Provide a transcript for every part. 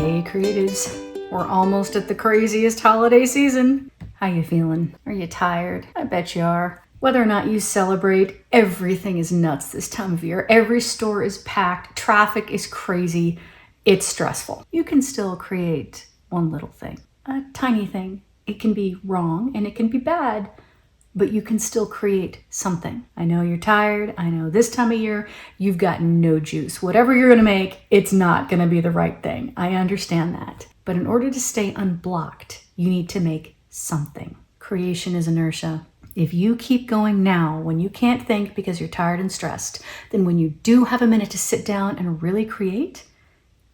Hey creatives, we're almost at the craziest holiday season. How you feeling? Are you tired? I bet you are. Whether or not you celebrate, everything is nuts this time of year. Every store is packed, traffic is crazy, it's stressful. You can still create one little thing, a tiny thing. It can be wrong and it can be bad, but you can still create something. I know you're tired. I know this time of year, you've got no juice. Whatever you're gonna make, it's not gonna be the right thing. I understand that. But in order to stay unblocked, you need to make something. Creation is inertia. If you keep going now when you can't think because you're tired and stressed, then when you do have a minute to sit down and really create,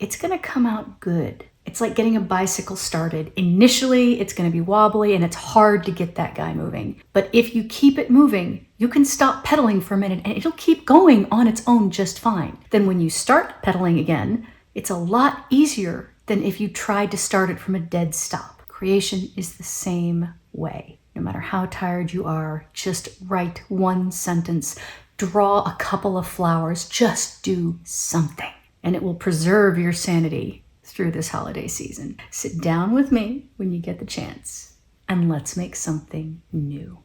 it's gonna come out good. It's like getting a bicycle started. Initially, it's gonna be wobbly and it's hard to get that guy moving. But if you keep it moving, you can stop pedaling for a minute and it'll keep going on its own just fine. Then when you start pedaling again, it's a lot easier than if you tried to start it from a dead stop. Creation is the same way. No matter how tired you are, just write one sentence, draw a couple of flowers, just do something. And it will preserve your sanity through this holiday season. Sit down with me when you get the chance and let's make something new.